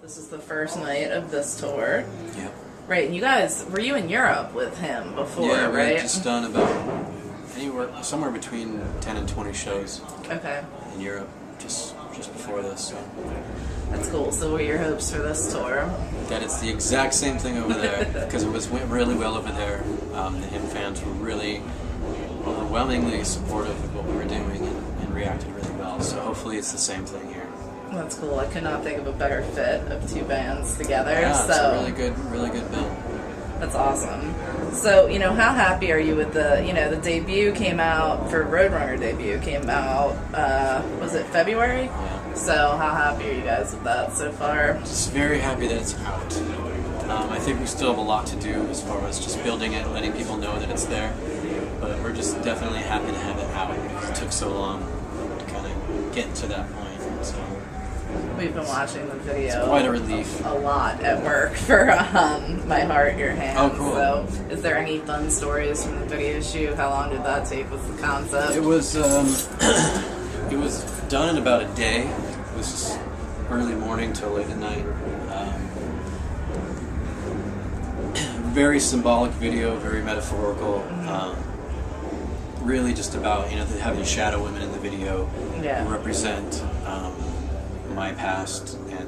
This is the first night of this tour. Yep. Right, and you guys, were you in Europe with him before, yeah, right? we've just done about somewhere between 10 and 20 shows Okay. in Europe just before this. So That's cool. So what are your hopes for this tour? that it's the exact same thing over there because went really well over there. The hymn fans were really overwhelmingly supportive of what we were doing and reacted really well. So hopefully it's the same thing here. That's cool. I could not think of a better fit of two bands together. Yeah, so it's a really good build. That's awesome. So, how happy are you with the debut came out, for Roadrunner debut came out, was it February? Yeah. So how happy are you guys with that so far? Just very happy that it's out. I think we still have a lot to do as far as just building it, letting people know that it's there. But we're just definitely happy to have it out because it took so long to kind of get to that point. So We've been watching the video. it's quite a relief. A lot at work for My Heart, Your Hands. Oh, cool. So, is there any fun stories from the video shoot? How long did that take? What's the concept? It was it was done in about a day. It was just early morning till late at night. Very symbolic video, very metaphorical. Really just about having shadow women in the video who represent my past and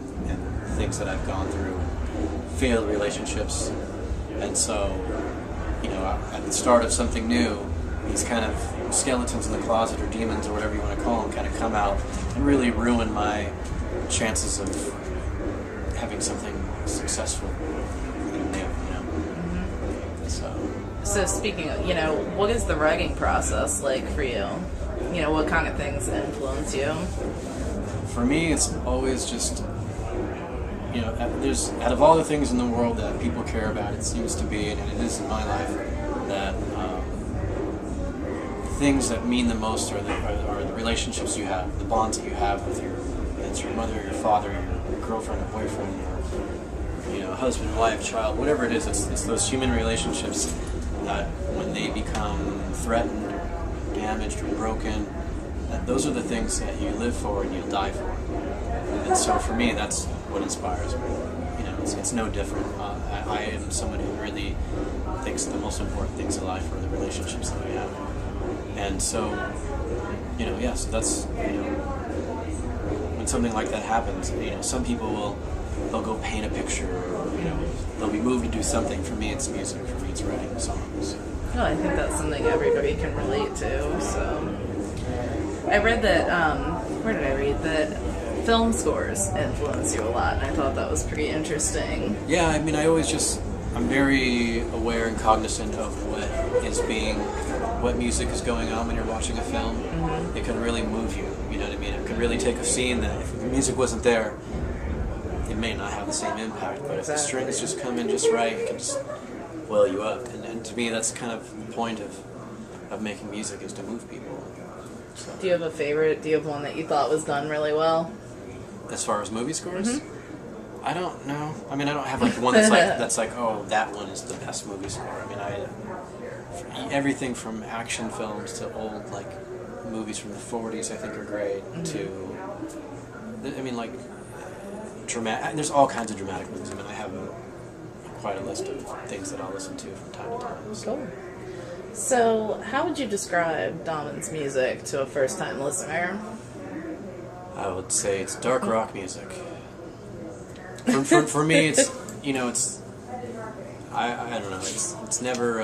things that I've gone through, failed relationships, and so at the start of something new, these kind of skeletons in the closet or demons or whatever you want to call them kind of come out and really ruin my chances of having something successful. So speaking of, what is the writing process like for you? What kind of things influence you? For me, it's always just, there's, out of all the things in the world that people care about, it seems to be, and it is in my life, that things that mean the most are the relationships you have, the bonds that you have with your mother, your father, your girlfriend, or boyfriend, or husband, wife, child, whatever it is. It's those human relationships that when they become threatened, or damaged, or broken, that those are the things that you live for and you'll die for. And so for me, that's what inspires me. It's no different. I am someone who really thinks the most important things in life are the relationships that we have. And so, so that's, when something like that happens, some people they'll go paint a picture, or, they'll be moved to do something. For me, it's music. For me, it's writing songs. Well, I think that's something everybody can relate to. So, I read that. Where did I read that? Film scores influence you a lot, and I thought that was pretty interesting. Yeah, I'm very aware and cognizant of what music is going on when you're watching a film. Mm-hmm. It can really move you. You know what I mean? It can really take a scene that if the music wasn't there, it may not have the same impact, but if the strings just come in just right, it can just well you up. And to me, that's kind of the point of making music, is to move people. So. Do you have a favorite? Do you have one that you thought was done really well? As far as movie scores? Mm-hmm. I don't know. I mean, I don't have one that's like, oh, that one is the best movie score. I mean, everything from action films to old movies from the 40s I think are great. Mm-hmm. Dramatic. There's all kinds of dramatic movies. I mean, I have quite a list of things that I'll listen to from time to time. So. Cool. So, how would you describe Dommin's music to a first-time listener? I would say it's dark rock music. For me, it's I don't know. It's never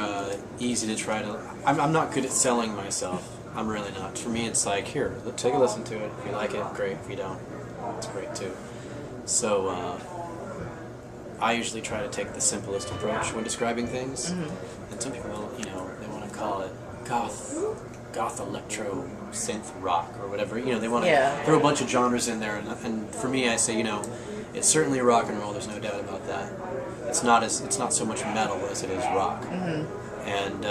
easy to try to. I'm not good at selling myself. I'm really not. For me, it's like, here, take a listen to it. If you like it, great. If you don't, it's great too. So I usually try to take the simplest approach when describing things. Mm-hmm. And some people, they want to call it goth electro synth rock or whatever. They want to throw a bunch of genres in there. And for me, I say, it's certainly rock and roll. There's no doubt about that. It's not so much metal as it is rock. Mm-hmm. And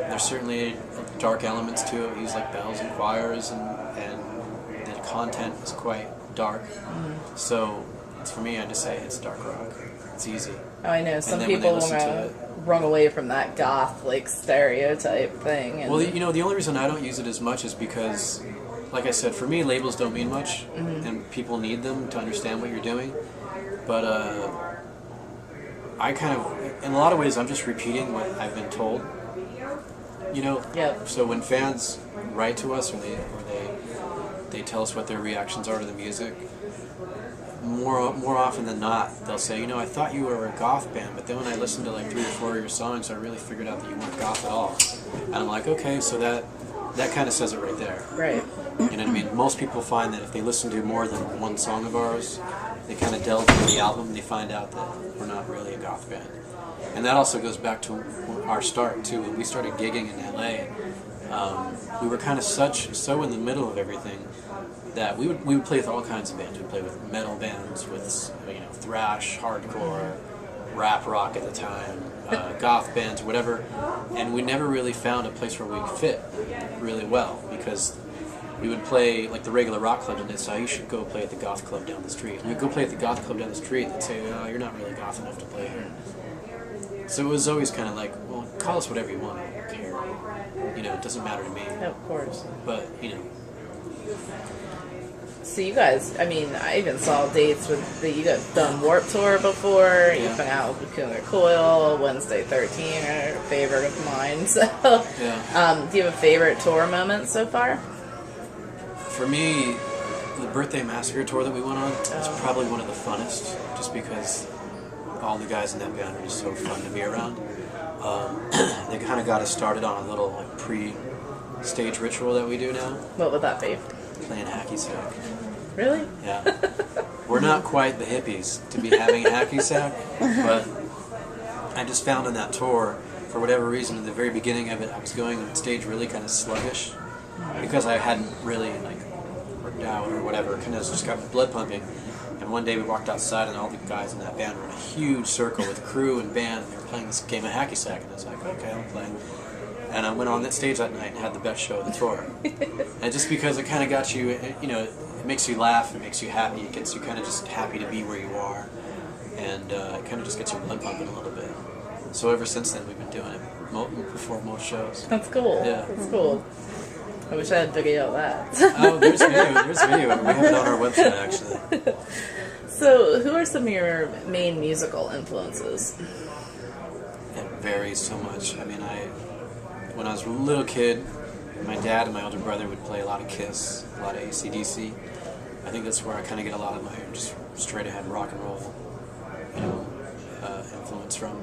there's certainly dark elements to it. We use bells and choirs, and the content is quite dark. Mm-hmm. So for me, I just say it's dark rock. It's easy. Oh, I know. Some people want to run away from that goth stereotype thing. Well, the only reason I don't use it as much is because like I said, for me, labels don't mean much, and people need them to understand what you're doing. But I kind of, in a lot of ways, I'm just repeating what I've been told. You know. Yep. So when fans write to us, or they tell us what their reactions are to the music, more often than not, they'll say, I thought you were a goth band, but then when I listened to like 3 or 4 of your songs, I really figured out that you weren't goth at all. And I'm like, okay, so that kind of says it right there. Right. You know what I mean? Most people find that if they listen to more than one song of ours, they kind of delve into the album and they find out that we're not really a goth band. And that also goes back to our start, too. When we started gigging in LA, we were kind of so in the middle of everything that we would play with all kinds of bands. We'd play with metal bands, with thrash, hardcore, rap rock at the time, goth bands, whatever. And we never really found a place where we fit really well, because we would play like the regular rock clubs and they'd say, you should go play at the goth club down the street. And we'd go play at the goth club down the street and they'd say, oh, you're not really goth enough to play here. So it was always kind of like, well, call us whatever you want, I don't care. It doesn't matter to me. Of course. But, So you guys, I even saw dates with you guys done Warped Tour before. You've been out with Killer Coil, Wednesday 13, a favorite of mine. So, do you have a favorite tour moment so far? For me, the Birthday Massacre tour that we went on was probably one of the funnest, just because all the guys in that band are just so fun to be around. They kind of got us started on a little pre-stage ritual that we do now. What would that be? Playing hacky sack. Really? Yeah. We're not quite the hippies to be having a hacky sack, but I just found on that tour, for whatever reason, at the very beginning of it, I was going on stage really kind of sluggish, because I hadn't really worked out or whatever, kind of just got my blood pumping. And one day we walked outside and all the guys in that band were in a huge circle with crew and band, and they were playing this game of hacky sack, and I was like, okay, I'll play. And I went on that stage that night and had the best show of the tour. And just because it kind of got you, it makes you laugh, it makes you happy, it gets you kind of just happy to be where you are, and it kind of just gets your blood pumping a little bit. So ever since then we've been doing it. We perform most shows. That's cool. Yeah. That's cool. I wish I had video of that. Oh, there's video. We have it on our website, actually. So, who are some of your main musical influences? It varies so much. When I was a little kid, my dad and my older brother would play a lot of Kiss, a lot of AC/DC. I think that's where I kind of get a lot of my just straight ahead rock and roll, influence from.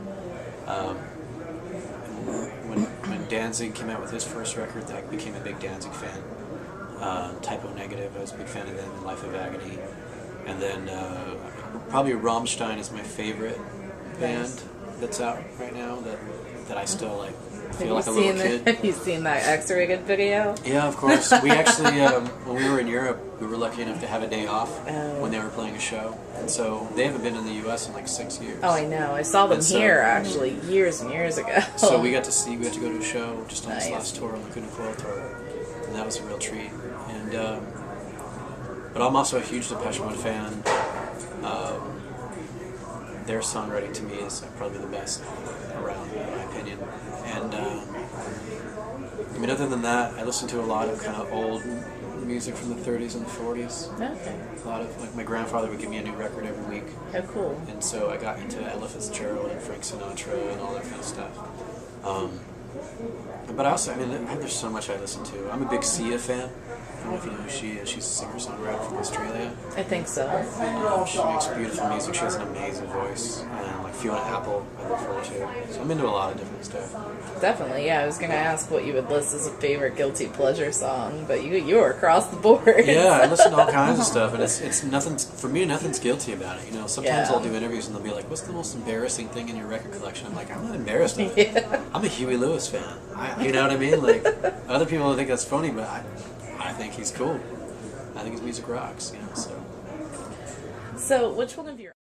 When Danzig came out with his first record, I became a big Danzig fan. Typo Negative, I was a big fan of them, and Life of Agony. And then probably Rammstein is my favorite band that's out right now that I still feel like a little kid. Have you seen that X-Rated video? Yeah, of course. We actually, when we were in Europe, we were lucky enough to have a day off when they were playing a show. And so they haven't been in the U.S. in 6 years. Oh, I know. I saw them here, actually, years and years ago. So we got to go to a show just on this last tour, on the Killer Coil tour. And that was a real treat. And, but I'm also a huge Depeche Mode fan. Their songwriting to me is probably the best around, in my opinion. And other than that, I listen to a lot of kind of old music from the 30s and the 40s. Okay. A lot of my grandfather would give me a new record every week. Oh, cool. And so I got into Ella Fitzgerald and Frank Sinatra and all that kind of stuff. But also, there's so much I listen to. I'm a big Sia fan. I don't know if you know who she is. She's a singer-songwriter from Australia. I think so. She makes beautiful music. She has an amazing voice. And Fiona Apple, I look forward to. So I'm into a lot of different stuff. Definitely, yeah. I was going to ask what you would list as a favorite guilty pleasure song, but you were across the board. Yeah, I listen to all kinds of stuff, and it's nothing. For me, nothing's guilty about it. Sometimes I'll do interviews and they'll be like, "What's the most embarrassing thing in your record collection?" I'm like, "I'm not embarrassed of it. Yeah. I'm a Huey Lewis fan. You know what I mean? Other people will think that's funny, but I think he's cool. I think his music rocks. So So, which one of your